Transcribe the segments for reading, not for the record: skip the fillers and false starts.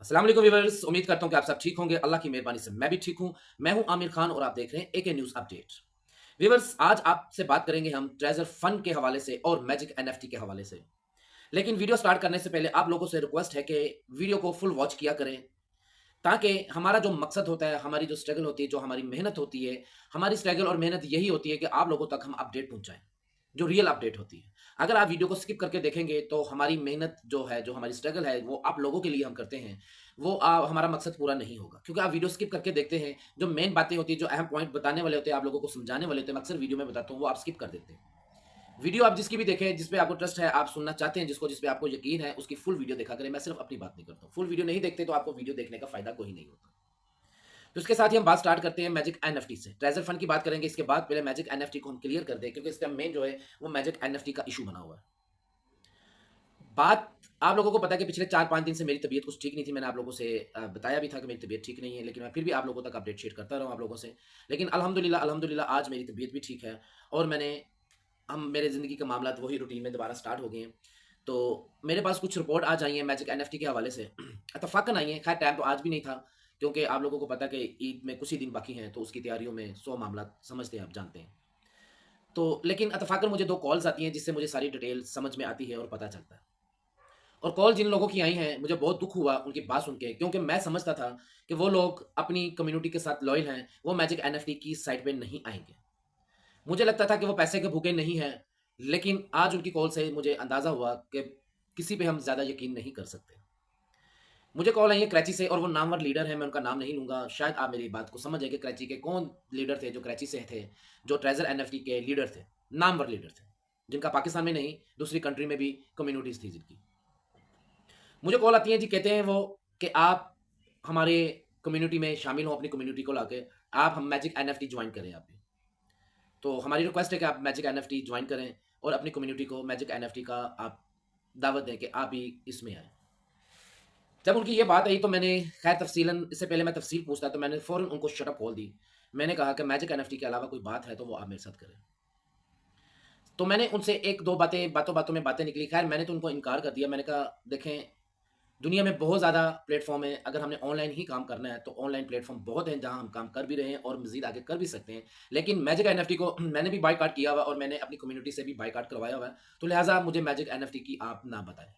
अस्सलाम वालेकुम व्यूअर्स, उम्मीद करता हूं कि आप सब ठीक होंगे। अल्लाह की मेहरबानी से मैं भी ठीक हूं। मैं हूं आमिर खान और आप देख रहे हैं एके न्यूज़ अपडेट। व्यूअर्स, आज आपसे बात करेंगे हम ट्रेजर फंड के हवाले से और मैजिक एनएफटी के हवाले से। लेकिन वीडियो स्टार्ट करने से पहले आप लोगों से रिक्वेस्ट है कि वीडियो को फुल वॉच किया करें, ताकि हमारा जो मकसद होता है, हमारी जो स्ट्रगल होती है, जो हमारी मेहनत होती है, हमारी स्ट्रगल और मेहनत यही होती है कि आप लोगों तक हम अपडेट पहुंचाएं, जो रियल अपडेट होती है। अगर आप वीडियो को स्किप करके देखेंगे तो हमारी मेहनत जो है, जो हमारी स्ट्रगल है, वो आप लोगों के लिए हम करते हैं, वो हमारा मकसद पूरा नहीं होगा। क्योंकि आप वीडियो स्किप करके देखते हैं, जो मेन बातें होती है, जो अहम पॉइंट बताने वाले होते हैं, आप लोगों को समझाने वाले होते हैं, मैं अक्सर वीडियो में बताता हूँ, वो आप स्किप कर देते हैं। वीडियो आप जिसकी भी देखें, जिस पे आपको ट्रस्ट है, आप सुनना चाहते हैं, जिस पे आपको यकीन है, उसकी फुल वीडियो देखा करें। मैं सिर्फ अपनी बात नहीं करता हूँ। फुल वीडियो नहीं देखते तो आपको वीडियो देखने का फायदा कोई नहीं होता। तो इसके साथ ही हम बात स्टार्ट करते हैं मैजिक एनएफटी से। ट्रेजर फंड की बात करेंगे इसके बाद, पहले मैजिक एनएफटी को हम क्लियर कर दें, क्योंकि इसका मेन जो है वो मैजिक एनएफटी का इशू बना हुआ है। बात आप लोगों को पता है कि पिछले 4-5 दिन से मेरी तबीयत कुछ ठीक नहीं थी। मैंने आप लोगों से बताया भी था कि मेरी तबीयत ठीक नहीं है, लेकिन मैं फिर भी आप लोगों तक अपडेट शेयर करता रहा हूँ आप लोगों से। लेकिन अल्हम्दुलिल्लाह अल्हम्दुलिल्लाह आज मेरी तबीयत भी ठीक है और हम मेरे ज़िंदगी के मामला वही रूटीन में दोबारा स्टार्ट हो गए हैं। तो मेरे पास कुछ रिपोर्ट आज आई हैं मैजिक एनएफटी के हवाले से। इत्तफ़ाक़न आई हैं, खैर टाइम तो आज भी नहीं था, क्योंकि आप लोगों को पता है कि ईद में कुछ ही दिन बाकी हैं, तो उसकी तैयारियों में 100 मामला समझते हैं, आप जानते हैं। तो लेकिन इत्तफ़ाक़न मुझे 2 कॉल्स आती हैं, जिससे मुझे सारी डिटेल समझ में आती है और पता चलता है। और कॉल जिन लोगों की आई हैं, मुझे बहुत दुःख हुआ उनकी बात सुन के, क्योंकि मैं समझता था कि वो लोग अपनी कम्युनिटी के साथ लॉयल हैं, वो मैजिक एनएफटी की साइट पे नहीं आएँगे। मुझे लगता था कि वो पैसे के भूखे नहीं हैं, लेकिन आज उनकी कॉल से मुझे अंदाज़ा हुआ कि किसी पे हम ज़्यादा यकीन नहीं कर सकते। मुझे कॉल आई है कराची से और वो नामवर लीडर है, मैं उनका नाम नहीं लूँगा। शायद आप मेरी बात को समझ जाएँ कि कराची के कौन लीडर थे जो कराची से थे, जो ट्रेज़र एनएफटी के लीडर थे, नामवर लीडर थे, जिनका पाकिस्तान में नहीं, दूसरी कंट्री में भी कम्युनिटीज़ थी जिनकी। मुझे कॉल आती है जी, कहते हैं वो कि आप हमारे कम्युनिटी में शामिल हों, अपनी कम्युनिटी को लाके, आप हम मैजिक एनएफटी जॉइन करें आप भी। तो हमारी रिक्वेस्ट है कि आप मैजिक एनएफटी जॉइन करें और अपनी कम्युनिटी को मैजिक एनएफटी का आप दावत दें कि आप भी इसमें आएँ। जब उनकी ये बात आई तो मैंने खैर तफ़सीलन, इससे पहले मैं तफ़सील पूछता तो मैंने फ़ौरन उनको शट अप कॉल दी। मैंने कहा कि मैजिक एनएफटी के अलावा कोई बात है तो वो आप मेरे साथ करें। तो मैंने उनसे 1-2 बातें, बातों-बातों में बातें निकली। खैर मैंने तो उनको इनकार कर दिया। मैंने कहा देखें, दुनिया में बहुत ज़्यादा प्लेटफ़ॉर्म है, अगर हमने ऑनलाइन ही काम करना है तो ऑनलाइन प्लेटफ़ॉर्म बहुत हैं जहाँ हम काम कर भी रहे हैं और मज़ीद आगे कर भी सकते हैं। लेकिन मैजिक एनएफटी को मैंने भी बायकॉट किया हुआ है और मैंने अपनी कम्युनिटी से भी बायकॉट करवाया हुआ है। तो लिहाज़ा मुझे मैजिक एनएफटी की आप ना बताएँ।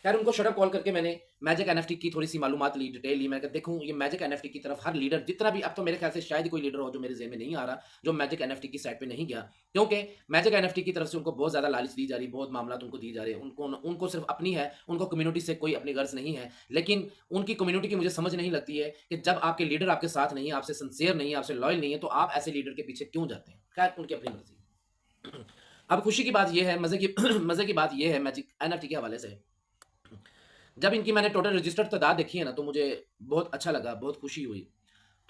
खैर उनको शट अप कॉल करके मैंने मैजिक एनएफटी की थोड़ी-सी मालूमात ली, डिटेल ली। मैंने कहा देखूँ ये मैजिक एनएफटी की तरफ हर लीडर जितना भी, अब तो मेरे ख़्याल से शायद ही कोई लीडर हो जो मेरे ज़हन में नहीं आ रहा, जो मैजिक एनएफटी की साइट पे नहीं गया। क्योंकि मैजिक एनएफटी की तरफ से उनको बहुत ज़्यादा लालच दी जा रही है, बहुत मामलात उनको दिए जा रहे हैं। उनको सिर्फ़ अपनी है, उनको कम्युनिटी से कोई अपनी गर्ज़ नहीं है। लेकिन उनकी कम्युनिटी की मुझे समझ नहीं लगती है कि जब आपके लीडर आपके साथ नहीं है, आपसे सिंसियर नहीं है, आपसे लॉयल नहीं है, तो आप ऐसे लीडर के पीछे क्यों जाते हैं? खैर उनकी अपनी मर्ज़ी। अब खुशी की बात ये है, मज़े की मज़े की बात ये है मैजिक एनएफटी के हवाले से, जब इनकी मैंने टोटल रजिस्टर्ड तादाद देखी है ना, तो मुझे बहुत अच्छा लगा, बहुत खुशी हुई।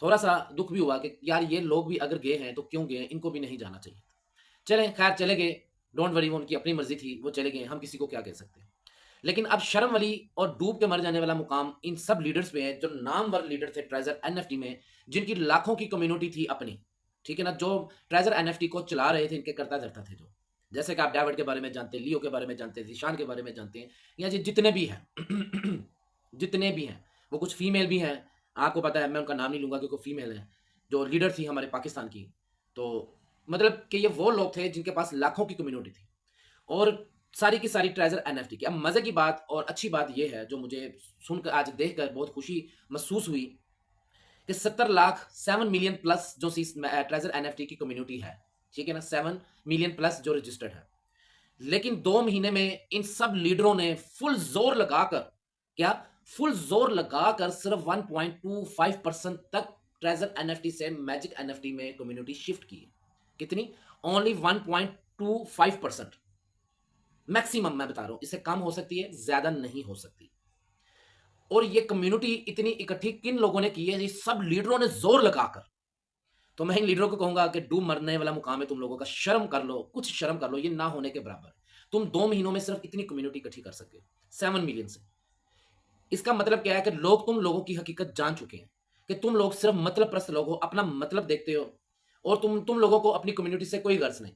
थोड़ा-सा दुःख भी हुआ कि यार ये लोग भी अगर गए हैं, तो क्यों गए? इनको भी नहीं जाना चाहिए था। चलें, खैर चले गए, डोंट वरी, वो उनकी अपनी मर्ज़ी थी, वो चले गए, हम किसी को क्या कह सकते हैं। लेकिन अब शर्म वाली और डूब के मर जाने वाला मुकाम इन सब लीडर्स पे है, जो नामवर लीडर थे ट्रेज़र एनएफटी में, जिनकी लाखों की कम्युनिटी थी अपनी, ठीक है ना? जो ट्रेज़र एनएफटी को चला रहे थे, इनके कर्ता-धर्ता थे जो। जैसे कि आप डेविड के बारे में जानते हैं, लियो के बारे में जानते हैं, ज़ीशान के बारे में जानते हैं, या जी जितने भी हैं, जितने भी हैं, वो कुछ फीमेल भी हैं, आपको पता है, मैं उनका नाम नहीं लूँगा क्योंकि वो फीमेल हैं, जो लीडर थी हमारे पाकिस्तान की। तो मतलब कि ये वो लोग थे जिनके पास लाखों की कम्युनिटी थी और सारी की सारी ट्रेजर एनएफटी की। अब मज़े की बात और अच्छी बात ये है, जो मुझे सुनकर आज देखकर बहुत खुशी महसूस हुई, कि 70 लाख 7 मिलियन प्लस जो ट्रेजर एनएफटी की कम्युनिटी है, ठीक है ना? 7 मिलियन प्लस जो रजिस्टर्ड है। लेकिन 2 महीने में इन सब लीडरों ने फुल ज़ोर लगाकर, क्या? फुल ज़ोर लगाकर सिर्फ 1.25% तक ट्रेज़र एनएफटी से मैजिक एनएफटी में कम्युनिटी शिफ्ट की है। कितनी? ओनली 1.25%। मैक्सिमम मैं बता रहा हूँ, इससे कम हो सकती है, ज़्यादा नहीं हो सकती। और ये कम्युनिटी इतनी इकट्ठी किन लोगों ने की है? ये सब लीडरों ने ज़ोर लगाकर। तो मैं इन लीडरों को कहूँगा कि डूब मरने वाला मुकाम है तुम लोगों का, शर्म कर लो, कुछ शर्म कर लो, ये ना होने के बराबर है। तुम 2 महीनों में सिर्फ इतनी कम्युनिटी इकट्ठी कर सके, 7 मिलियन से। इसका मतलब क्या है कि लोग तुम लोगों की हकीकत जान चुके हैं, कि तुम लोग सिर्फ मतलब प्रस्त लोग हो, अपना मतलब देखते हो और तुम लोगों को अपनी कम्युनिटी से कोई गर्ज़ नहीं।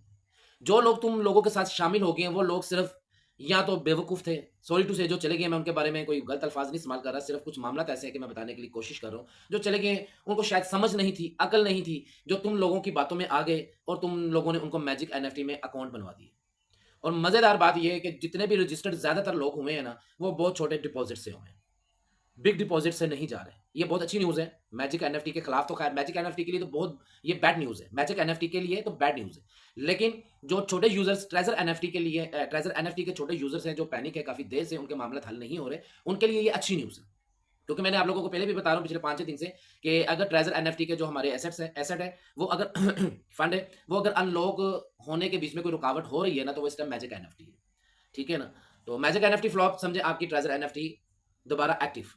जो लोग तुम लोगों के साथ शामिल हो गए हैं, वो लोग सिर्फ या तो बेवकूफ़ थे, सॉरी टू से जो चले गए, मैं उनके बारे में कोई गलत अल्फ़ाज़ नहीं इस्तेमाल कर रहा, सिर्फ़ कुछ मामलात ऐसे हैं कि मैं बताने के लिए कोशिश कर रहा हूँ। जो चले गए, उनको शायद समझ नहीं थी, अकल नहीं थी, जो तुम लोगों की बातों में आ गए और तुम लोगों ने उनको मैजिक एनएफटी में अकाउंट बनवा दिए। और मज़ेदार बात ये है कि जितने भी रजिस्टर्ड ज़्यादातर लोग हुए हैं ना, वो बहुत छोटे डिपॉज़िट से हुए हैं। बिग डिपॉज़िट से नहीं जा रहे हैं। ये बहुत अच्छी न्यूज़ है। मैजिक एनएफटी के खिलाफ तो ख़ैर मैजिक एनएफटी के लिए तो बहुत ये बैड न्यूज़ है। मैजिक एनएफटी के लिए तो बैड न्यूज़ है। लेकिन जो छोटे यूज़र्स ट्रेज़र एनएफटी के लिए ट्रेज़र एनएफटी के छोटे यूज़र्स हैं जो पैनिक है काफ़ी देर से उनके मामले हल नहीं हो रहे, उनके लिए ये अच्छी न्यूज़ है। क्योंकि मैंने आप लोगों को पहले भी बता रहा हूँ पिछले 5-6 दिन से कि अगर ट्रेज़र एनएफटी के जो हमारे एसेट है, वो अगर फंड है, वो अगर अनलॉक होने के बीच में कोई रुकावट हो रही है ना, तो वो इस टाइम मैजिक एनएफटी है। ठीक है ना? तो मैजिक एनएफटी फ्लॉप समझे आपकी ट्रेज़र एनएफटी दोबारा एक्टिव।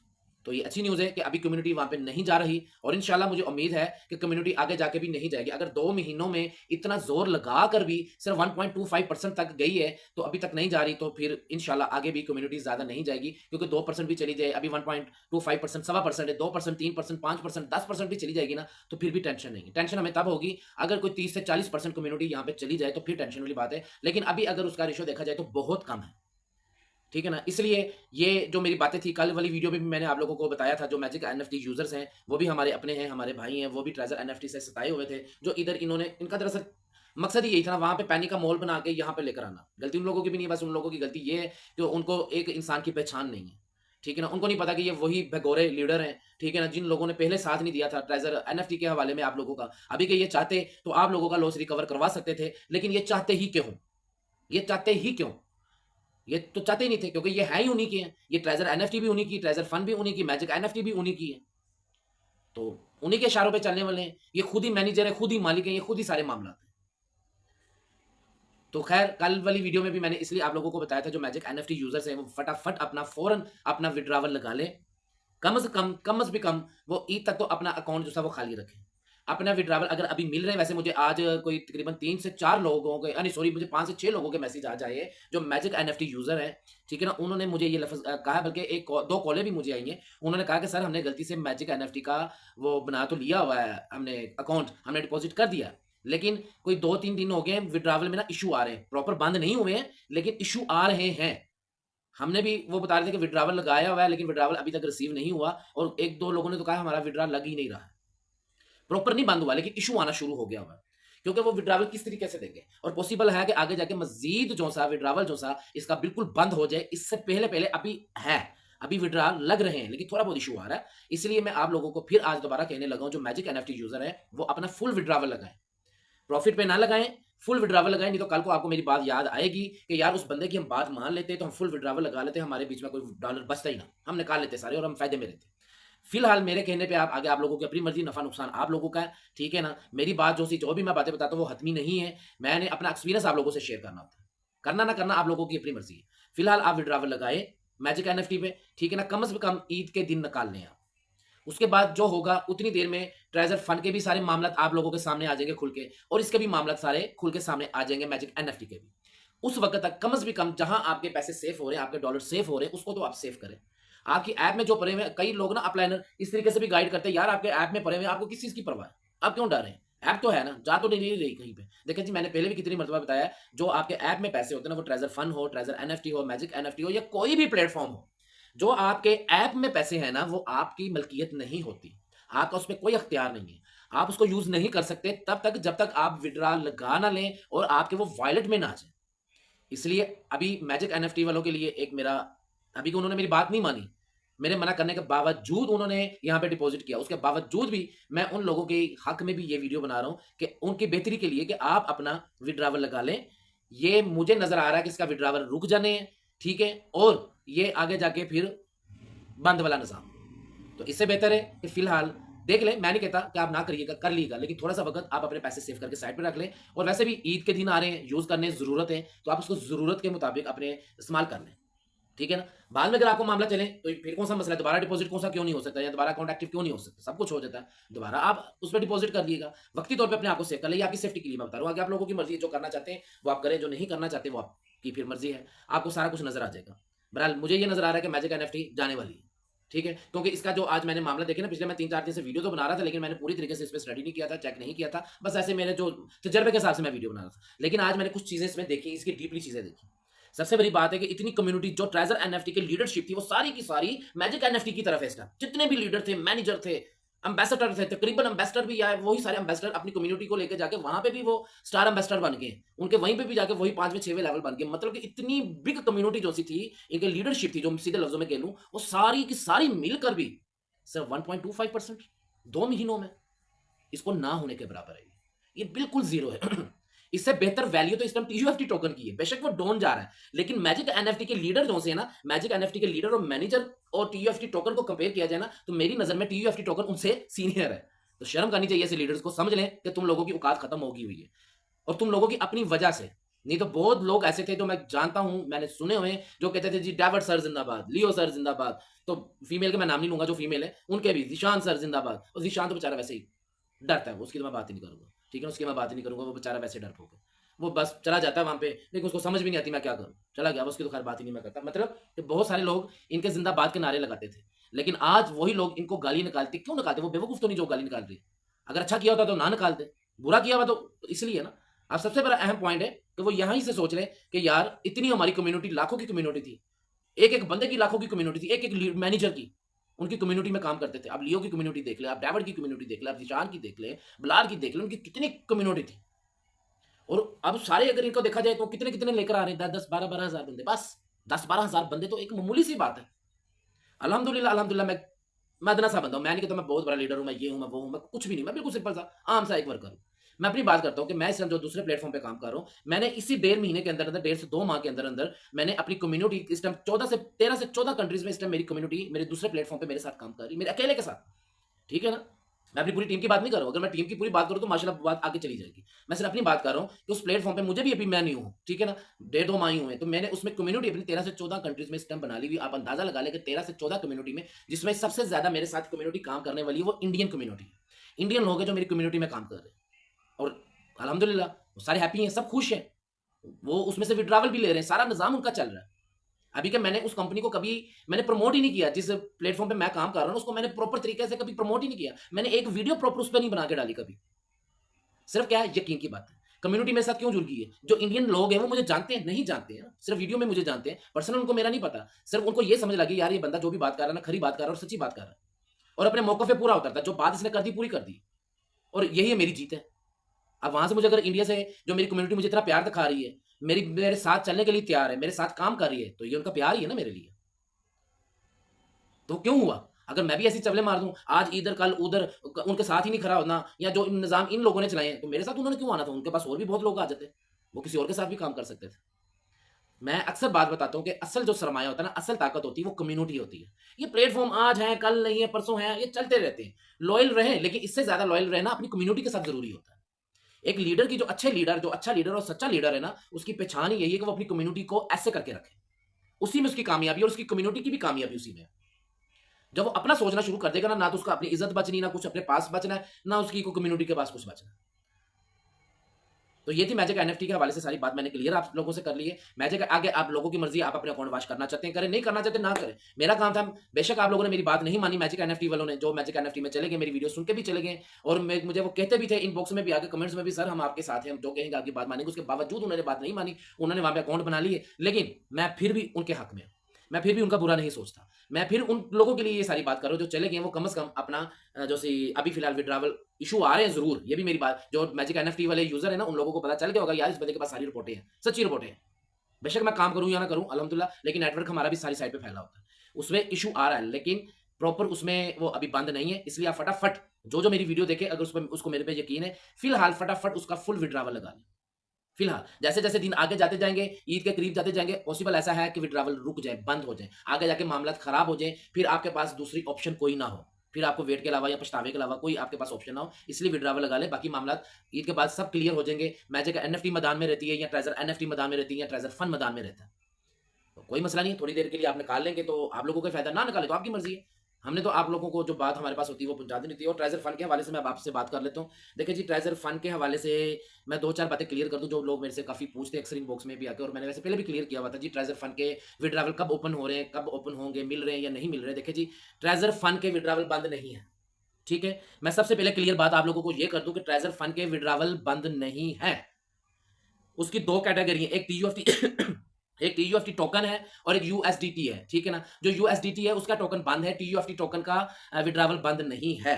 तो ये अच्छी न्यूज़ है कि अभी कम्युनिटी वहाँ पे नहीं जा रही और इंशाल्लाह मुझे उम्मीद है कि कम्युनिटी आगे जाके भी नहीं जाएगी। अगर 2 महीनों में इतना ज़ोर लगा कर भी सिर्फ 1.25% तक गई है, तो अभी तक नहीं जा रही, तो फिर इंशाल्लाह आगे भी कम्युनिटी ज़्यादा नहीं जाएगी क्योंकि 2% भी चली जाए, अभी 1.25% सवा परसेंट है, 2%, 3%, 5%, 10% भी चली जाएगी ना, तो फिर भी टेंशन नहीं है। टेंशन हमें तब होगी अगर कोई 30 से 40% कम्युनिटी यहाँ पे चली जाए, तो फिर टेंशन वाली बात है। लेकिन अभी अगर उसका रेशियो देखा जाए तो बहुत कम है। ठीक है ना? इसलिए ये जो मेरी बातें थी कल वाली वीडियो में भी मैंने आप लोगों को बताया था जो मैजिक एनएफटी यूज़र्स हैं, वो भी हमारे अपने हैं, हमारे भाई हैं, वो भी ट्रेज़र एनएफटी से सताए हुए थे, जो इधर इन्होंने इनका दरअसल मकसद ही यही था ना वहाँ पे पैनिक का माहौल बना के यहाँ पे लेकर आना। गलती उन लोगों की भी नहीं है, बस उन लोगों की गलती ये है कि उनको एक इंसान की पहचान नहीं है। ठीक है ना? उनको नहीं पता कि ये वही भगोरे लीडर हैं, ठीक है ना? जिन लोगों ने पहले साथ नहीं दिया था ट्रेज़र एनएफटी के हवाले में आप लोगों का। अभी के ये चाहते तो आप लोगों का लॉस रिकवर करवा सकते थे, लेकिन ये चाहते ही क्यों? ये चाहते ही क्यों? ये तो चाहते ही नहीं थे क्योंकि ये है ही उन्हीं की है। ये ट्रेज़र एनएफटी भी उन्हीं की, ट्रेज़र फंड भी उन्हीं की, मैजिक एनएफटी भी उन्हीं की है। तो उन्हीं के इशारों पे चलने वाले हैं। ये खुद ही मैनेजर है, खुद ही मालिक है, ये खुद ही सारे मामलात हैं। तो ख़ैर कल वाली वीडियो में भी मैंने इसलिए आप लोगों को बताया था जो मैजिक एनएफटी यूज़र्स हैं वो फटाफट अपना फ़ौरन अपना विथड्रॉवल लगा लें। कम से कम वो ईद तक तो अपना अकाउंट जो था वो खाली रखें। अपना विथड्रॉवल अगर अभी मिल रहे हैं वैसे मुझे आज कोई तकरीबन 3 से 4 लोगों के नहीं सॉरी मुझे 5 से 6 लोगों के मैसेज आज आए हैं जो मैजिक एनएफटी यूज़र हैं, ठीक है ना? उन्होंने मुझे ये लफ़्ज़ कहा बल्कि 2 कॉलें भी मुझे आई हैं। उन्होंने कहा कि सर हमने गलती से मैजिक एनएफटी का वो बना तो लिया हुआ है हमने अकाउंट, हमने डिपॉज़िट कर दिया। लेकिन कोई 2-3 दिन हो गए हैं विथड्रॉवल में ना इश्यू आ रहे हैं। प्रॉपर बंद नहीं हुए हैं लेकिन इश्यू आ रहे हैं। हमने भी वो बता रहे थे कि विथड्रॉवल लगाया हुआ है लेकिन विथड्रॉवल अभी तक रिसीव नहीं हुआ और 1-2 लोगों ने तो कहा हमारा विथड्रॉ लग ही नहीं रहा है। प्रॉपर नहीं बंद हुआ लेकिन इश्यू आना शुरू हो गया हुआ है। क्योंकि वो विथड्रॉवल किस तरीके से देंगे और पॉसिबल है कि आगे जाके मज़ीद जो-सा विथड्रॉवल जो-सा इसका बिल्कुल बंद हो जाए, इससे पहले-पहले अभी है। अभी विथड्रॉ लग रहे हैं लेकिन थोड़ा बहुत इश्यू आ रहा है। इसलिए मैं आप लोगों को फिर आज दोबारा कहने लगा हूँ जो मैजिक एनएफटी यूज़र हैं, वो अपना फुल विथड्रॉवल लगाएँ। प्रॉफिट पे ना लगाएँ, फुल विथड्रॉवल लगाएँ, नहीं तो कल को आपको मेरी बात याद आएगी कि यार उस बंदे की हम बात मान लेते तो हम फुल विथड्रॉवल लगा लेते, हमारे बीच में कोई डॉलर बचता ही ना। हम निकाल लेते सारे और हम फ़ायदे में रहते। फिलहाल मेरे कहने पे आप आगे आप लोगों की अपनी मर्ज़ी, नफ़ा-नुकसान आप लोगों का है, ठीक है ना? मेरी बात जो भी मैं बातें बताता हूँ वो हतमी नहीं है। मैंने अपना एक्सपीरियंस आप लोगों से शेयर करना होता है। करना ना करना आप लोगों की अपनी मर्ज़ी है। फिलहाल आप विथड्रॉवल लगाएँ मैजिक एनएफटी पे, ठीक है ना? कम से कम ईद के दिन निकाल लें आप। उसके बाद जो होगा उतनी देर में ट्रेज़र फंड के भी सारे मामलात आप लोगों के सामने आ जाएँगे खुल के और इसके भी मामलात सारे खुल के सामने आ जाएँगे मैजिक एनएफटी के भी। उस वक़्त तक कम से कम जहाँ आपके पैसे सेफ हो रहे हैं, आपके डॉलर सेफ हो रहे हैं, उसको तो आप सेफ करें। आपकी ऐप में जो पड़े हुए हैं कई लोग ना अपलाइनर इस तरीके से भी गाइड करते हैं, यार आपके ऐप में पड़े हुए हैं, आपको किस चीज़ की परवाह है? आप क्यों डर रहे हैं? ऐप तो है ना, जा तो नहीं रही कहीं पे। देखिए जी मैंने पहले भी कितनी मर्तबा बताया है, जो आपके ऐप में पैसे होते हैं ना, वो ट्रेज़र फंड हो, ट्रेज़र एनएफटी हो, मैजिक एनएफटी हो या कोई भी प्लेटफ़ॉर्म हो, जो आपके ऐप में पैसे हैं ना, वो आपकी मलकियत नहीं होती। आपका उसपे कोई अख्तियार नहीं है। आप उसको यूज़ नहीं कर सकते तब तक जब तक आप विथड्रॉ लगा ना लें और आपके वो वॉलेट में ना आ जाए। इसलिए अभी मैजिक एनएफटी वालों के लिए एक मेरा अभी कि उन्होंने मेरी बात नहीं मानी। मेरे मना करने के बावजूद उन्होंने यहाँ पे डिपॉज़िट किया। उसके बावजूद भी मैं उन लोगों के हक में भी ये वीडियो बना रहा हूँ कि उनकी बेहतरी के लिए कि आप अपना विथड्रॉवल लगा लें। ये मुझे नज़र आ रहा है कि इसका विथड्रॉवल रुक जाने, ठीक है? और ये आगे जाके फिर बंद वाला निज़ाम। तो इससे बेहतर है कि फ़िलहाल देख लें, मैं नहीं कहता कि आप ना करिएगा, कर लीजिएगा, लेकिन थोड़ा-सा वक़्त आप अपने पैसे सेव करके साइड पे रख लें और वैसे भी ईद के दिन आ रहे हैं, यूज़ करने ज़रूरत है, तो आप उसको ज़रूरत के मुताबिक अपने इस्तेमाल कर लें, ठीक है ना? बाद में अगर आपको मामला चले, तो फिर कौन-सा मसला है, दोबारा डिपॉज़िट कौन-सा क्यों नहीं हो सकता या दोबारा अकाउंट एक्टिव क्यों नहीं हो सकता? सब कुछ हो जाता है, दोबारा आप उसपे डिपॉज़िट कर दिएगा। वक़्ती तौर पे अपने आप को सेव कर लें, ये आपकी सेफ्टी के लिए मैं बता रहा हूँ, आगे आप लोगों की मर्ज़ी है, जो करना चाहते हैं, वो आप करें, जो नहीं करना चाहते, वो आपकी फिर मर्ज़ी है। आपको सारा कुछ नज़र आ जाएगा। बहरहाल मुझे ये नज़र आ रहा है कि मैजिक एनएफटी जाने वाली है। ठीक है? क्योंकि इसका जो आज मैंने मामला देखे ना पिछले मैं 3-4 दिन से वीडियो तो बना रहा था लेकिन मैंने पूरी तरीके से इस पे स्टडी नहीं किया था, चेक नहीं किया था। बस ऐसे मेरे जो तजर्बे के हिसाब से मैं वीडियो बना रहा था। लेकिन आज मैंने कुछ चीज़ें इसमें देखी, इसकी डीपली चीज़ें देखी। सबसे बड़ी बात है कि इतनी कम्युनिटी जो ट्रेजर एनएफटी की लीडरशिप थी वो सारी की सारी मैजिक एनएफटी की तरफ है इस टाइम। जितने भी लीडर थे, मैनेजर थे, एम्बेसडर थे, तकरीबन एम्बेसडर भी आए, वही सारे एम्बेसडर अपनी कम्युनिटी को लेकर जाके वहां पे भी वो स्टार एम्बेसडर बन गए, उनके वहीं पे भी जाके वही 5वें 6वें लेवल बन गए। मतलब कि इतनी बिग कम्युनिटी जो सी थी, इनकी लीडरशिप थी, जो सीधे लफ्जों में कह लूं, वो सारी की सारी मिलकर भी सिर्फ 1.25% 2 महीनों में इसको ना होने के बराबर है। ये बिल्कुल जीरो है। इससे बेहतर वैल्यू तो इस टाइम टीयूएफटी टोकन की है। बेशक वो डाउन जा रहा है, लेकिन मैजिक एनएफटी के लीडर जो से है ना, मैजिक एनएफटी के लीडर और मैनेजर और टीयूएफटी टोकन को कंपेयर किया जाए ना, तो मेरी नजर में टीयूएफटी टोकन उनसे सीनियर है। तो शर्म करनी चाहिए ऐसे लीडर्स को, समझ लें कि तुम लोगों की औकात खत्म होगी हुई है, और तुम लोगों की अपनी वजह से। नहीं तो बहुत लोग ऐसे थे जो मैं जानता हूं, मैंने सुने हुए हैं, जो कहते थे जी डेविड सर जिंदाबाद, लियो सर जिंदाबाद। तो फीमेल के मैं नाम नहीं लूंगा, जो फीमेल है उनके भी जीशान सर जिंदाबाद। और जीशान तो बेचारा वैसे ही डरता है, उसकी तो मैं बात ही नहीं करूंगा, ठीक है, उसकी मैं बात ही नहीं करूंगा। वो बेचारा वैसे डरपोक है, वो बस चला जाता है वहां पे, लेकिन उसको समझ भी नहीं आती मैं क्या करूं, चला गया, उसकी तो खैर बात ही नहीं मैं करता। मतलब कि बहुत सारे लोग इनके जिंदाबाद के नारे लगाते थे, लेकिन आज वही लोग इनको गाली निकालते। क्यों निकालते? वो बेवकूफ तो नहीं जो गाली निकाल रही। अगर अच्छा किया होता तो ना निकालते, बुरा किया हुआ तो इसलिए ना। अब सबसे बड़ा अहम पॉइंट है कि वो यहीं से सोच रहे कि यार इतनी हमारी कम्युनिटी, लाखों की कम्युनिटी थी, एक एक बंदे की लाखों की कम्युनिटी थी, एक एक मैनेजर की, उनकी कम्युनिटी में काम करते थे। अब लियो की कम्युनिटी देख ले, आप डेविड की कम्युनिटी देख ले, आप जिशान की देख ले, बलार की देख ले, उनकी कितनी कम्युनिटी थी। और अब सारे अगर इनको देखा जाए तो कितने कितने लेकर आ रहे हैं, 10-10 12-12 हजार बंदे, बस 10-12 हजार बंदे तो एक मामूली सी बात है। अल्हम्दुलिल्लाह अल्हम्दुलिल्लाह, मैं अदना सा बंदा हूं, मैं नहीं कहता मैं बहुत बड़ा लीडर हूं, मैं ये हूं, मैं वो हूं, मैं कुछ भी नहीं, मैं बिल्कुल सिंपल सा आम सा एक वर्कर हूं। मैं अपनी बात करता हूं कि मैं इस टाइम जो दूसरे प्लेटफॉर्म पे काम कर रहा हूं, मैंने इसी 1.5 महीने के अंदर अंदर, 1.5 से 2 माह के अंदर अंदर, मैंने अपनी कम्युनिटी इस टाइम 13 से 14 कंट्रीज में इस टाइम मेरी कम्युनिटी मेरे दूसरे प्लेटफॉर्म पे मेरे साथ काम कर रही है, मेरे अकेले के साथ, ठीक है ना। मैं अपनी पूरी टीम की बात नहीं कर रहा हूं, अगर मैं टीम की पूरी बात करूं तो माशाल्लाह बात आगे चली जाएगी। मैं सिर्फ अपनी बात कर रहा हूं कि उस प्लेटफॉर्म पे मुझे भी अभी मैं नहीं हूं, ठीक है ना, 1.5-2 माह ही हुए, तो मैंने उसमें कम्युनिटी अपनी 13 से 14 कंट्रीज में इस टाइम बना ली हुई। आप अंदाजा लगा लें कि 13 से 14 कम्युनिटी में, जिसमें सबसे ज्यादा मेरे साथ कम्युनिटी काम करने वाली है वो इंडियन कम्युनिटी है। इंडियन लोग हैं जो मेरी कम्युनिटी में काम कर रहे हैं, और अल्हम्दुलिल्लाह वो सारे हैप्पी हैं, सब खुश हैं। वो उसमें से विड्रावल भी ले रहे हैं, सारा निजाम उनका चल रहा है। अभी के मैंने उस कंपनी को कभी मैंने प्रमोट ही नहीं किया, जिस प्लेटफॉर्म पे मैं काम कर रहा हूं उसको मैंने प्रॉपर तरीके से कभी प्रमोट ही नहीं किया। मैंने एक वीडियो प्रॉपर उस पर नहीं बना के डाली कभी। सिर्फ क्या है, यकीन की बात है। कम्युनिटी मेरे साथ क्यों जुड़ गई है? जो इंडियन लोग हैं वो मुझे जानते हैं नहीं जानते हैं, सिर्फ वीडियो में मुझे जानते हैं, पर्सनल उनको मेरा नहीं पता। सिर्फ उनको ये समझ लगी यार ये बंदा जो भी बात कर रहा है ना, खरी बात कर रहा है और सच्ची बात कर रहा है, और अपने मौके पे पूरा उतरता है। जो बात इसने कर दी पूरी कर दी, और यही है मेरी जीत है। अब वहां से मुझे, अगर इंडिया से जो मेरी कम्युनिटी मुझे इतना प्यार दिखा रही है, मेरे साथ चलने के लिए तैयार है, मेरे साथ काम कर रही है, तो ये उनका प्यार ही है ना मेरे लिए। तो क्यों हुआ? अगर मैं भी ऐसी चवले मार दूं, आज इधर कल उधर, उनके साथ ही नहीं खड़ा होना, या जो निजाम इन लोगों ने चलाए हैं, तो मेरे साथ उन्होंने क्यों आना था? उनके पास और भी बहुत लोग आ जाते, वो किसी और के साथ भी काम कर सकते थे। मैं अक्सर बात बताता हूं कि असल जो सरमाया होता है ना, असल ताकत होती है वो कम्युनिटी होती है। ये प्लेटफॉर्म आज है कल नहीं है परसों है, ये चलते रहते हैं। लॉयल रहे, लेकिन इससे ज्यादा लॉयल रहना अपनी कम्युनिटी के साथ जरूरी होता है। एक लीडर की, जो अच्छा लीडर और सच्चा लीडर है ना, उसकी पहचान ही यही है कि वो अपनी कम्युनिटी को ऐसे करके रखे। उसी में उसकी कामयाबी, और उसकी कम्युनिटी की भी कामयाबी उसी में है। जब वो अपना सोचना शुरू कर देगा ना, ना तो उसका अपनी इज्जत बचनी, ना कुछ अपने पास बचना है, ना उसकी को कम्युनिटी के पास कुछ बचना है। तो ये थी मैजिक एनएफटी के हवाले से सारी बात मैंने क्लियर आप लोगों से कर ली है। मैजिक आगे आप लोगों की मर्जी, आप अपने अकाउंट वॉश करना चाहते हैं करें, नहीं करना चाहते ना करें, मेरा काम था। बेशक आप लोगों ने मेरी बात नहीं मानी, मैजिक एनएफटी वालों ने, जो मैजिक एनएफटी में चले गए, मेरी वीडियो सुन के भी चले गए, और मुझे वो कहते भी थे इनबॉक्स में भी आगे, कमेंट्स में भी, सर हम आपके साथ हैं, हम जो कहेंगे आपकी बात मानेंगे। उसके बावजूद उन्होंने बात नहीं मानी, उन्होंने वहां पे अकाउंट बना लिए। लेकिन मैं फिर भी उनके हक में, मैं फिर भी उनका बुरा नहीं सोचता। मैं फिर उन लोगों के लिए ये सारी बात कर रहा हूँ जो चले गए, वो कम से कम अपना जो सी अभी फिलहाल विड्रावल इशू आ रहे हैं जरूर, ये भी मेरी बात, जो मैजिक एनएफटी वाले यूजर है ना, उन लोगों को पता चल गया होगा यार इस बंदे के पास सारी रिपोर्टें हैं, सच्ची रिपोर्टें हैं। बेशक मैं काम करूं या ना करूं अल्हम्दुलिल्लाह, लेकिन नेटवर्क हमारा भी सारी साइड पे फैला होता है, उसमें इशू आ रहा है, लेकिन प्रॉपर उसमें वो अभी बंद नहीं है। इसलिए आप फटाफट जो मेरी वीडियो देखे, अगर उसको मेरे पे यकीन है, फिलहाल फटाफट उसका फुल विड्रावल लगा लें। फिलहाल जैसे जैसे दिन आगे जाते जाएंगे, ईद के करीब जाते जाएंगे, पॉसिबल ऐसा है कि विड्रावल रुक जाए, बंद हो जाए, आगे जाके मामला खराब हो जाए, फिर आपके पास दूसरी ऑप्शन कोई ना हो, फिर आपको वेट के अलावा या पछतावे के अलावा कोई आपके पास ऑप्शन ना हो। इसलिए विड्रावल लगा ले, बाकी मामला ईद के बाद सब क्लियर हो जाएंगे। मैजिक एनएफटी मैदान में रहती है या ट्रेजर एनएफटी मैदान में रहती है या ट्रेजर फंड मैदान में रहता है, तो कोई मसला नहीं है। थोड़ी देर के लिए आप निकाल लेंगे तो आप लोगों को फायदा, ना निकाले तो आपकी मर्जी है। हमने तो आप लोगों को जो बात हमारे पास होती है वो पहुंचा दी नहीं थी। और ट्रेजर फंड के हवाले से मैं अब आपसे बात कर लेता हूँ। देखिए जी, ट्रेजर फंड के हवाले से मैं 2-4 बातें क्लियर कर दूं, जो लोग मेरे से काफी पूछते हैं अक्सर इनबॉक्स में भी आके, और मैंने वैसे पहले भी क्लियर किया हुआ था जी। ट्रेजर फंड के विड्रावल कब ओपन हो रहे हैं, कब ओपन होंगे, मिल रहे हैं या नहीं मिल रहे। देखिए जी, ट्रेजर फंड के विड्रावल बंद नहीं है, ठीक है। मैं सबसे पहले क्लियर बात आप लोगों को यह कर दूं कि ट्रेजर फंड के विड्रावल बंद नहीं है। उसकी 2 कैटेगरी है, एक टीयूएफटी एक टीयूएफटी टोकन है और एक यूएसडीटी है, ठीक है ना। जो यूएसडीटी है उसका टोकन बंद है, टीयूएफटी टोकन का विड्रावल बंद नहीं है।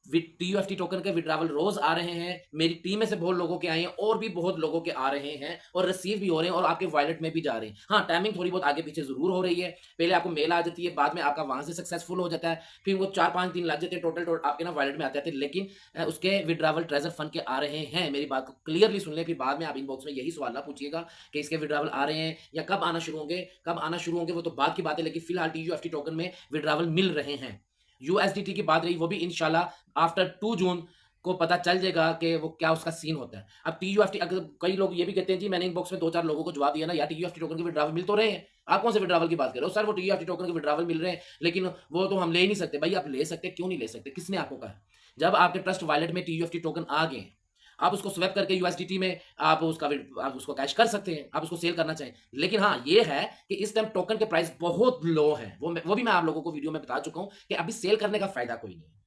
टीयूएफटी टोकन के विड्रावल रोज आ रहे हैं, मेरी टीम में से बहुत लोगों के आए हैं और भी बहुत लोगों के आ रहे हैं और रिसीव भी हो रहे हैं और आपके वॉलेट में भी जा रहे हैं। हाँ, टाइमिंग थोड़ी बहुत आगे पीछे जरूर हो रही है, पहले आपको मेल आ जाती है, बाद में आपका वहां से सक्सेसफुल हो जाता है, फिर वो 4-5 दिन लग जाते हैं टोटल आपके ना वॉलेट में आते हैं, लेकिन उसके विड्रावल ट्रेजर फंड के आ रहे हैं। मेरी बात को क्लियरली सुन ले, फिर बाद में आप इनबॉक्स में यही सवाल ना पूछिएगा कि इसके विड्रावल आ रहे हैं या कब आना शुरू होंगे। कब आना शुरू होंगे वो तो बात की बात है, लेकिन फिलहाल टीयूएफटी टोकन में विड्रावल मिल रहे हैं। यूएसडीटी की बात रही, वो भी इंशाल्लाह आफ्टर 2 जून को पता चल जाएगा कि वो क्या उसका सीन होता है। अब टीयूएफटी, अगर कई लोग ये भी कहते हैं जी मैंने इनबॉक्स में 2-4 लोगों को जवाब दिया ना यार, टीयूएफटी टोकन के विड्रावल मिल तो रहे हैं, आप कौन से विड्रावल की बात कर रहे हो? सर वो टीयूएफटी टोकन के विड्रावल मिल रहे हैं लेकिन वो तो हम ले ही नहीं सकते। भाई आप ले सकते, क्यों नहीं ले सकते? किसने आपको कहा? जब आपके ट्रस्ट वॉलेट में टीयूएफटी टोकन आ गए, आप उसको स्वैप करके यूएसडीटी में आप उसको कैश कर सकते हैं, आप उसको सेल करना चाहें। लेकिन हाँ, ये है कि इस टाइम टोकन के प्राइस बहुत लो है, वो भी मैं आप लोगों को वीडियो में बता चुका हूं कि अभी सेल करने का फायदा कोई नहीं है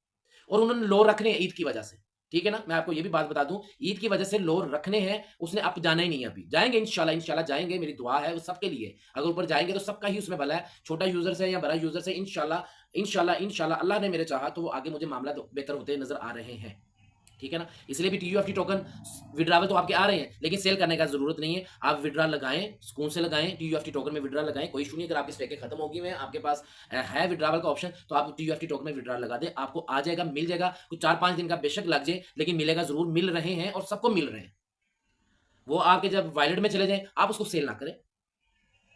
और उन्होंने लो रखने हैं ईद की वजह से, ठीक है ना। मैं आपको ये भी बात बता दूं, ईद की वजह से लो रखने हैं, उसने अब जाना ही नहीं है, अभी जाएंगे इंशाल्लाह, इंशाल्लाह जाएंगे, मेरी दुआ है वो सबके लिए। अगर ऊपर जाएंगे तो सबका ही उसमें भला है, छोटा यूजर से या बड़ा यूजर से, इंशाल्लाह इंशाल्लाह इंशाल्लाह अल्लाह ने मेरे चाहा तो वो आगे मुझे मामला बेहतर होते नजर आ रहे हैं, ठीक है ना। इसलिए भी टीयूएफटी टोकन विड्रावल तो आपके आ रहे हैं लेकिन सेल करने का जरूरत नहीं है। आप विड्रा लगाएं, सुकून से लगाएं, टीयूएफटी टोकन में विड्रा लगाएं, कोई इशू नहीं। अगर आपकी स्टेकें खत्म होगी हुई हैं, आपके पास है विड्रावल का ऑप्शन, तो आप टीयूएफटी टोकन में विड्रा लगा दें, आपको आ जाएगा, मिल जाएगा। कुछ 4-5 दिन का बेशक लग जाए लेकिन मिलेगा जरूर, मिल रहे हैं और सबको मिल रहे हैं। वो आपके जब वॉलेट में चले जाएं आप उसको सेल ना करें,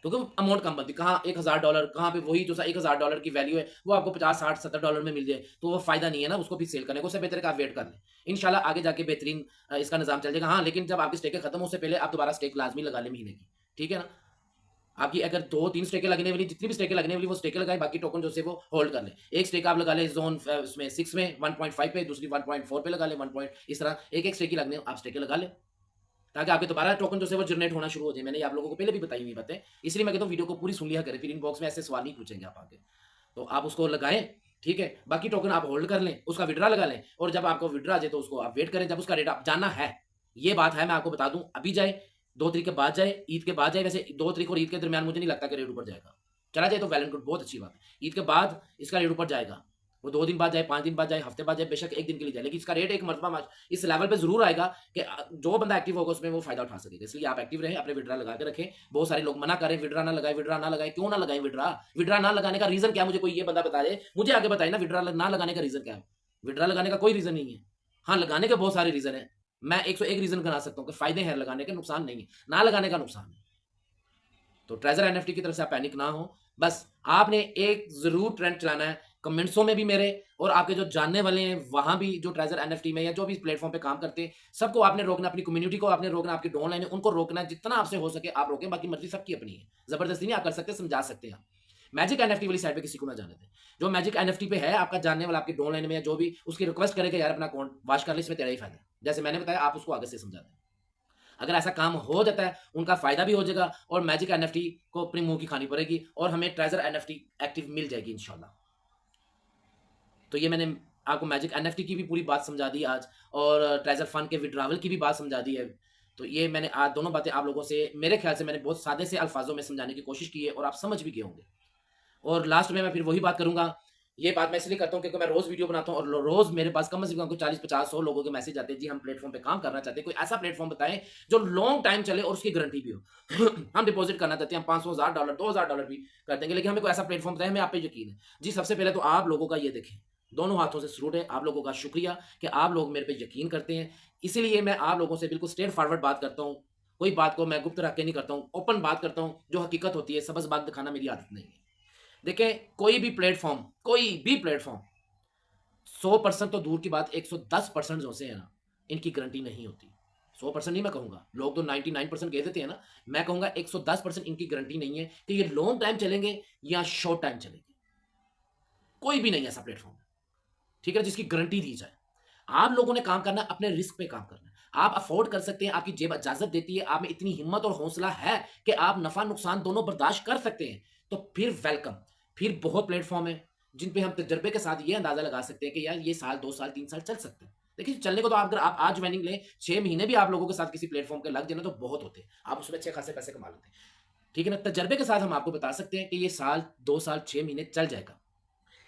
क्योंकि अमाउंट कम बनती, कहाँ $1000, कहाँ पे वही जो $1000 की वैल्यू है वो आपको 50-60-70 में मिल जाए, तो वो फायदा नहीं है ना उसको फिर सेल करने को। उससे बेहतर है कि आप वेट कर लें, इंशाल्लाह आगे जाके बेहतरीन इसका निजाम चल जाएगा। हाँ, लेकिन जब आपकी स्टेकें खत्म हो उससे पहले आप दोबारा स्टेक लाजमी लगा लें महीने की, ठीक है ना। आपकी अगर 2-3 स्टेकें लगने वाली, जितनी भी स्टेकें लगने वाली वो स्टेकें लगाए, बाकी टोकन जो से वो होल्ड कर लें। एक स्टेक आप लगा लें जोन उसमें 6 में 1.5 पे, दूसरी 1.4 पे लगा लें, 1 पॉइंट, इस तरह एक स्टेक ही लगने आप स्टेकें लगा लें, ताकि आपके दोबारा टोकन जो है वो जनरेट होना शुरू हो जाए। मैंने आप लोगों को पहले भी बताई हुई बातें, इसलिए मैं कहता हूँ वीडियो को पूरी सुन लिया करें, फिर इनबॉक्स में ऐसे सवाल नहीं पूछेंगे आप आगे। तो आप उसको लगाएं, ठीक है। बाकी टोकन आप होल्ड कर लें, उसका विड्रा लगा लें और जब आपको विड्रा आ जाए तो उसको आप वेट करें, जब उसका रेट आप जाना है। ये बात है, मैं आपको बता दूं, अभी जाए, 2 तारीख के बाद जाए, ईद के बाद जाए। वैसे 2 तारीख और ईद के दरमियान मुझे नहीं लगता कि रेट ऊपर जाएगा। चला जाए तो वेल एंड गुड, बहुत अच्छी बात है। ईद के बाद इसका रेट ऊपर जाएगा, वो 2 दिन बाद जाए, 5 दिन बाद जाए, हफ्ते बाद जाए, बेशक 1 दिन के लिए जाए, लेकिन इसका रेट एक मरतबा इस लेवल पे जरूर आएगा कि जो बंदा एक्टिव होगा उसमें वो फायदा उठा सकेगा। इसलिए आप एक्टिव रहें, अपने विड्रा लगा के रखें। बहुत सारे लोग मना करें विड्रा ना लगाए, विड्रा ना लगाए। क्यों ना लगाए विड्रा? विड्रा ना लगाने का रीजन क्या, मुझे कोई ये बंदा बता दे, मुझे आगे बताए ना विड्रा ना लगाने का रीजन क्या है। विड्रा लगाने का कोई रीजन नहीं है, हाँ लगाने के बहुत सारे रीजन है। मैं 101 रीजन गिना सकता हूँ कि फायदे हैं लगाने के, नुकसान नहीं है, ना लगाने का नुकसान है। तो ट्रेजर एनएफटी की तरफ से आप पैनिक ना हो, बस आपने एक जरूर ट्रेंड चलाना है, कमेंट्सों में भी मेरे और आपके जो जानने वाले हैं वहां भी, जो ट्रेजर एनएफटी में या जो भी प्लेटफॉर्म पे काम करते हैं, सबको आपने रोकना, अपनी कम्युनिटी को आपने रोकना, आपकी डाउनलाइन है उनको रोकना, जितना आपसे हो सके आप रोकें। बाकी मर्जी सबकी अपनी है, जबरदस्ती नहीं आप कर सकते, समझा सकते हैं। मैजिक एनएफटी वाली साइड पे किसी को ना जाने दें। जो मैजिक एनएफटी पे है आपका जानने वाला, आपकी डाउनलाइन में या जो भी, उसकी रिक्वेस्ट करेगा यार अपना अकाउंट वॉश कर ले, इसमें तेरा ही फायदा है। जैसे मैंने बताया आप उसको आगे से समझा दें। अगर ऐसा काम हो जाता है उनका फायदा भी हो जाएगा और मैजिक एनएफटी को अपनी मुंह की खानी पड़ेगी और हमें ट्रेजर एनएफटी एक्टिव मिल जाएगी इंशाल्लाह। तो ये मैंने आपको मैजिक एनएफटी की भी पूरी बात समझा दी आज और ट्रेजर फंड के विड्रावल की भी बात समझा दी है। तो ये मैंने आज दोनों बातें आप लोगों से, मेरे ख्याल से मैंने बहुत सादे से अल्फाजों में समझाने की कोशिश की है और आप समझ भी गए होंगे। और लास्ट में मैं फिर वही बात करूंगा, ये बात मैं इसलिए करता हूँ क्योंकि मैं रोज वीडियो बनाता हूँ और रोज मेरे पास कम से कम 40-50-100 लोगों के मैसेज आते हैं, जी हम प्लेटफॉर्म पे काम करना चाहते हैं, कोई ऐसा प्लेटफॉर्म बताएं जो लॉन्ग टाइम चले और उसकी गारंटी भी हो। हम डिपॉजिट करना चाहते हैं, हम $500,000 $2,000 भी कर देंगे, लेकिन हमें कोई ऐसा प्लेटफॉर्म बताएं, हमें आप पे यकीन है। जी सबसे पहले तो आप लोगों का ये देखें, दोनों हाथों से सलूट है, आप लोगों का शुक्रिया कि आप लोग मेरे पे यकीन करते हैं। इसीलिए मैं आप लोगों से बिल्कुल स्ट्रेट फॉरवर्ड बात करता हूँ, कोई बात को मैं गुप्त रख के नहीं करता हूँ, ओपन बात करता हूँ, जो हकीकत होती है, सबस बात दिखाना मेरी आदत नहीं है। देखें कोई भी प्लेटफॉर्म 100% तो दूर की बात, 110% जो से है ना, इनकी गारंटी नहीं होती। 100% नहीं मैं कहूंगा, लोग तो 99% कह देते हैं ना, मैं कहूंगा 110% इनकी गारंटी नहीं है कि ये लॉन्ग टाइम चलेंगे या शॉर्ट टाइम चलेंगे। कोई भी नहीं ऐसा प्लेटफॉर्म, ठीक है, जिसकी गारंटी दी जाए। आप लोगों ने काम करना, अपने रिस्क पे काम करना है। आप अफोर्ड कर सकते हैं, आपकी जेब इजाजत देती है, आप में इतनी हिम्मत और हौसला है कि आप नफा नुकसान दोनों बर्दाश्त कर सकते हैं, तो फिर वेलकम। फिर बहुत प्लेटफॉर्म है जिन पे हम तजर्बे के साथ ये अंदाजा लगा सकते हैं कि यार ये साल 2 साल 3 साल चल सकते हैं। देखिए चलने को तो अगर आप आज ज्वाइनिंग लें, 6 महीने भी आप लोगों के साथ किसी प्लेटफॉर्म के लग जाए तो बहुत होते हैं, आप उसमें अच्छे खासे पैसे कमा लेते हैं। ठीक है ना? तजर्बे के साथ हम आपको बता सकते हैं कि ये साल, 2 साल, 6 महीने चल जाएगा।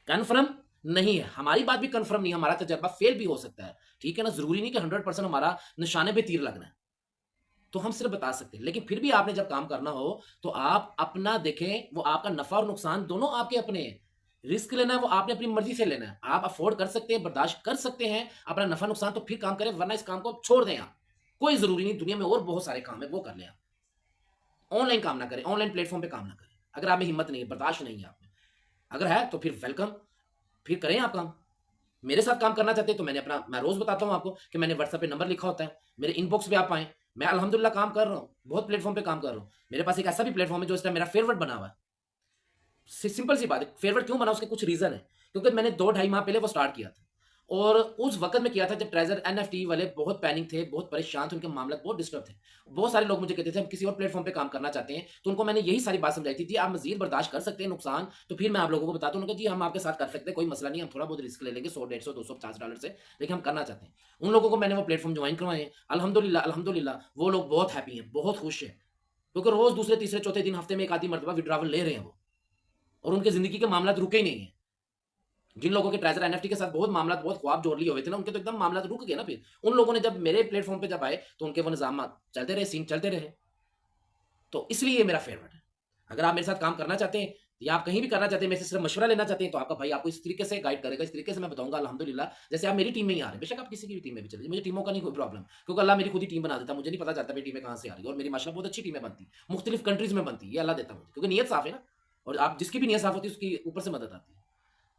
कन्फर्म नहीं है, हमारी बात भी कन्फर्म नहीं है, हमारा तजर्बा फेल भी हो सकता है, ठीक है ना? ज़रूरी नहीं कि 100% हमारा निशाने पे तीर लगना है। तो हम सिर्फ बता सकते हैं, लेकिन फिर भी आपने जब काम करना हो, तो आप अपना देखें, वो आपका नफ़ा और नुकसान दोनों आपके अपने हैं। रिस्क लेना है वो आपने अपनी मर्ज़ी से लेना है। आप अफ़ोर्ड कर सकते हैं, बर्दाश्त कर सकते हैं अपना नफ़ा-नुकसान, तो फिर काम करें, वरना इस काम को आप छोड़ दें आप। कोई ज़रूरी नहीं, दुनिया में और बहुत सारे काम हैं, वो कर लें आप। ऑनलाइन काम ना करें, ऑनलाइन प्लेटफ़ॉर्म पे काम ना करें। अगर आप में हिम्मत नहीं है, बर्दाश्त नहीं है आप में। अगर है तो फिर वेलकम, फिर करें आप काम। मेरे साथ काम करना चाहते हैं तो मैं रोज़ बताता हूँ आपको कि मैंने व्हाट्सएप पे नंबर लिखा होता है, मेरे इनबॉक्स पे आप आएँ। मैं अल्हम्दुलिल्लाह काम कर रहा हूँ, बहुत प्लेटफ़ॉर्म पे काम कर रहा हूँ। मेरे पास एक ऐसा भी प्लेटफ़ॉर्म है जो इस टाइम मेरा फ़ेवरेट बना हुआ है। सिंपल सी बात है, फ़ेवरेट क्यों बना उसके कुछ रीज़न है। क्योंकि मैंने 2 ढाई माह पहले वो स्टार्ट किया था और उस वक़्त में किया था जब ट्रेज़र एनएफटी वाले बहुत पैनिक थे, बहुत परेशान थे, उनके मामला बहुत डिस्टर्ब थे। बहुत सारे लोग मुझे कहते थे हम किसी और प्लेटफ़ॉर्म पे काम करना चाहते हैं, तो उनको मैंने यही सारी बात समझाई थी, जी आप मज़ीद बर्दाश्त कर सकते हैं नुकसान, तो फिर मैं आप लोगों को बताता हूँ, उन्होंने कहा जी हम आपके साथ कर सकते हैं, कोई मसला नहीं है, हम थोड़ा बहुत रिस्क ले लेंगे 100, 150, $250 से, लेकिन हम करना चाहते हैं। उन लोगों को मैंने वो प्लेटफ़ॉर्म जॉइन करवाए हैं, अल्हम्दुलिल्लाह वो लोग बहुत हैप्पी हैं, बहुत खुश हैं, क्योंकि रोज़ दूसरे, तीसरे, चौथे दिन, हफ़्ते में 1 आधी मर्तबा विथड्रॉवल ले रहे हैं वो और उनकी ज़िंदगी के मामलात रुके ही नहीं हैं। जिन लोगों के ट्रेज़र एनएफटी के साथ बहुत मामला बहुत ख्वाब जोड़ लिए हुए थे ना, उनके तो एकदम मामला रुक गए ना फिर। उन लोगों ने जब मेरे प्लेटफ़ॉर्म पे जब आए, तो उनके वो निज़ामात चलते रहे, सीन चलते रहे। तो इसलिए ये मेरा फ़ेवरेट है। अगर आप मेरे साथ काम करना चाहते हैं या आप कहीं भी करना चाहते हैं, मेरे से सिर्फ़ मशवरा लेना चाहते हैं, तो आपका भाई आपको इस तरीके से गाइड करेगा, इस तरीके से मैं बताऊँगा अल्हम्दुलिल्लाह। जैसे आप मेरी टीम में ही आ रहे हैं, बेशक आप किसी की भी टीम में भी चले जाइए, मुझे टीमों का नहीं कोई प्रॉब्लम। क्योंकि अल्लाह मेरी खुद ही टीम बना देता है, मुझे नहीं पता चलता मेरी टीमें कहाँ से आ रही है और मेरी माशाअल्लाह बहुत अच्छी टीमें बनती हैं। मुख्तलिफ़ कंट्रीज़ में बनती है, ये अल्लाह देता है मुझे, क्योंकि नीयत साफ़ है ना और आप जिसकी भी नीयत साफ़ होती है, उसकी ऊपर से मदद आती है।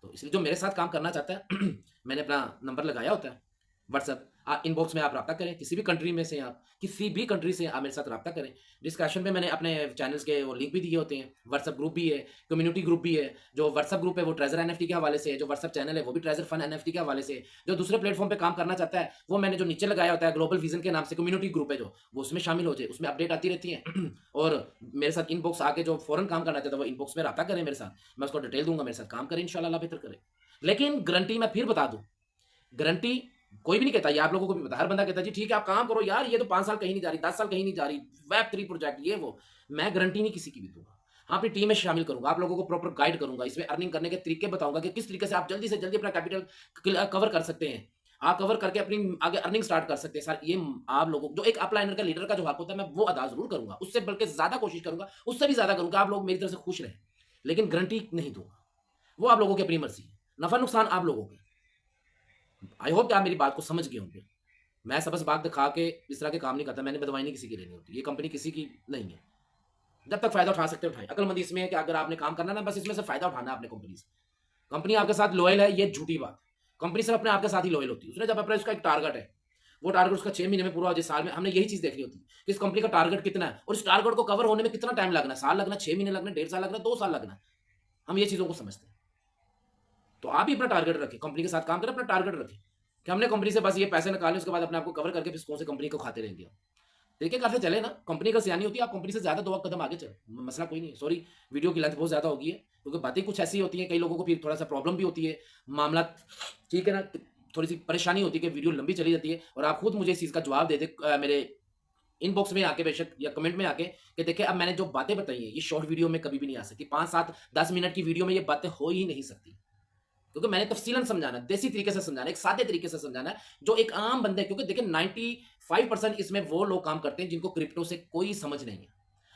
तो इसलिए जो मेरे साथ काम करना चाहता है मैंने अपना नंबर लगाया होता है व्हाट्सएप इनबॉक्स में आप रब्ता करें किसी भी कंट्री में से आप किसी भी कंट्री से आप मेरे साथ रब्ता करें डिस्कशन पे मैंने अपने चैनल्स के वो लिंक भी दिए होते हैं व्हाट्सएप ग्रुप भी है कम्युनिटी ग्रुप भी है जो व्हाट्सएप ग्रुप है वो ट्रेजर एनएफटी के हवाले से है जो व्हाट्सएप चैनल है वो भी ट्रेजर फन एनएफटी के हवाले से है जो दूसरे प्लेटफॉर्म पे काम करना चाहता है वो मैंने जो नीचे लगाया होता है ग्लोबल विजन के नाम से कम्युनिटी ग्रुप है जो वो उसमें शामिल हो जाए उसमें अपडेट आती रहती है और मेरे साथ इनबॉक्स आके जो फौरन काम करना चाहता है वो इनबॉक्स में रब्ता करें मेरे साथ मैं उसको डिटेल दूंगा मेरे साथ काम करें इंशाल्लाह अल्लाह बेहतर करे लेकिन गारंटी मैं फिर बता दूं गारंटी कोई भी नहीं कहता ये आप लोगों को भी पता हर बंदा कहता है जी ठीक है आप काम करो यार ये तो 5 साल कहीं नहीं जा रही 10 साल कहीं नहीं जा रही वेब 3 प्रोजेक्ट ये वो मैं गारंटी नहीं किसी की भी दूंगा हाँ अपनी टीम में शामिल करूंगा आप लोगों को प्रॉपर गाइड करूंगा इसमें अर्निंग करने के तरीके बताऊंगा कि किस तरीके से आप जल्दी से जल्दी अपना कैपिटल कवर कर सकते हैं आप कवर करके अपनी आगे अर्निंग स्टार्ट कर सकते हैं सर ये आप लोगों को जो एक अपलाइनर का लीडर का जो हक होता है मैं वो अदा जरूर करूंगा उससे बल्कि ज्यादा कोशिश करूंगा उससे भी ज्यादा करूंगा आप लोग मेरी तरफ से खुश रहें लेकिन गारंटी नहीं दूंगा वो आप लोगों की अपनी मर्जी है नफा नुकसान आप लोगों के आई होप कि आप मेरी बात को समझ गए होंगे मैं सबस बाग दिखा के इस तरह के काम नहीं करता मैंने बदवाई नहीं किसी की लेनी होती ये कंपनी किसी की नहीं है जब तक फायदा उठा सकते हो उठाए अकलमंदी इसमें है कि अगर आपने काम करना ना बस इसमें से फायदा उठाना है अपने कंपनी से कंपनी आपके साथ लॉयल है ये झूठी बात कंपनी सिर्फ अपने आपके साथ ही लॉयल होती है उसने जब अपना उसका एक टारगेट है वो टारगेट उसका 6 महीने में पूरा हो जाए साल में हमने यही चीज देखनी होती है कि इस कंपनी का टारगेट कितना है और इस टारगेट को कवर होने में कितना टाइम लगना है साल लगना 6 महीने लगना 1.5 साल लगना 2 साल लगना हम ये चीजों को समझते हैं तो आप ही अपना टारगेट रखें कंपनी के साथ काम करें अपना टारगेट रखें कि हमने कंपनी से बस ये पैसे निकाले उसके बाद अपने आपको कवर करके फिर कौन से कंपनी को खाते रहेंगे देखिए काफी चले ना कंपनी का सियानी होती है आप कंपनी से ज्यादा 2 कदम आगे चले मसला कोई नहीं सॉरी वीडियो की लेंथ बहुत ज्यादा होगी है क्योंकि बातें कुछ ऐसी होती हैं कई लोगों को फिर थोड़ा सा प्रॉब्लम भी होती है मामला ठीक है ना थोड़ी सी परेशानी होती है कि वीडियो लंबी चली जाती है और आप खुद मुझे इस चीज का जवाब दे दे मेरे इनबॉक्स में आके बेशक या कमेंट में आके कि देखिए अब मैंने जो बातें बताई हैं ये शॉर्ट वीडियो में कभी भी नहीं आ सकती 5, 7, 10 मिनट की वीडियो में ये बातें हो ही नहीं सकती क्योंकि मैंने तफसीलन समझाना है देसी तरीके से समझाना है एक सादे तरीके से समझाना है जो एक आम बंदे क्योंकि देखिए 95% इसमें वो लोग काम करते हैं जिनको क्रिप्टो से कोई समझ नहीं है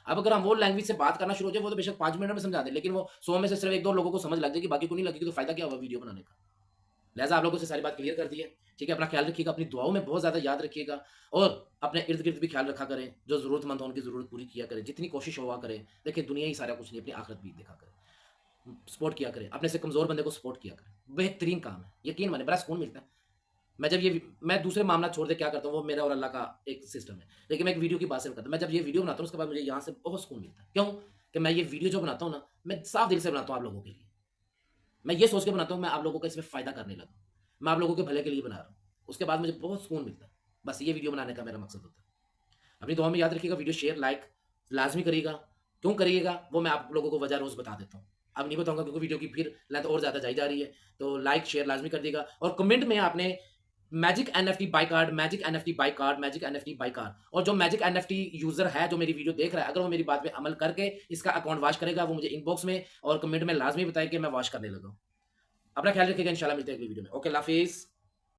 अब अगर हम वो लैंग्वेज से बात करना शुरू हो जाए वो तो बेशक 5 मिनट में समझा दे लेकिन वो 100 में से सिर्फ 1-2 लोगों को समझ लग जाएगी बाकी को नहीं लगेगी तो फायदा क्या हुआ वीडियो बनाने का लिहाजा आप लोगों से सारी बात क्लियर कर दी है ठीक है अपना ख्याल रखिएगा अपनी दुआओं में बहुत ज्यादा याद रखिएगा और अपने इर्द गिर्द भी ख्याल रखा करें जो जरूरतमंद हो उनकी जरूरत पूरी किया करें जितनी कोशिश हुआ करें देखिए दुनिया ही सारा कुछ नहीं अपनी आखिरत भी देखा करें सपोर्ट किया करें अपने से कमजोर बंदे को सपोर्ट किया करें बेहतरीन काम है यकीन माने बड़ा सुकून मिलता है मैं दूसरे मामला छोड़ दे क्या करता हूँ वो मेरा और अल्लाह का एक सिस्टम है लेकिन मैं एक वीडियो की बात से करता हूँ मैं जब ये वीडियो बनाता हूँ उसके बाद मुझे यहाँ से बहुत सुकून मिलता है क्यों कि मैं ये वीडियो जो बनाता हूँ ना मैं साफ दिल से बनाता हूँ आप लोगों के लिए मैं ये सोच के बनाता हूँ मैं आप लोगों का इसमें फायदा करने लगा मैं आप लोगों के भले के लिए बना रहा हूँ उसके बाद मुझे बहुत सुकून मिलता है बस ये वीडियो बनाने का मेरा मकसद होता है अपनी दुआ में याद रखिएगा वीडियो शेयर लाइक लाजमी करिएगा क्यों करिएगा वो मैं आप लोगों को वजह रोज बता देता हूँ अब नहीं बताऊंगा क्योंकि वीडियो की फिर लेंथ और ज़्यादा जाई जा रही है तो लाइक शेयर लाजमी कर दिएगा और कमेंट में आपने magic NFT buy card, magic NFT buy card, magic NFT buy card. और जो मैजिक एनएफटी यूजर है जो मेरी वीडियो देख रहा है, अगर वो मेरी बात पे अमल करके इसका अकाउंट वॉश करेगा, वो मुझे इनबॉक्स में और कमेंट में लाजमी बताए कि मैं वॉश करने लगा हूं। अपना ख्याल रखिएगा, इंशाल्लाह मिलते हैं अगली वीडियो में। ओके, अल्लाह हाफिज।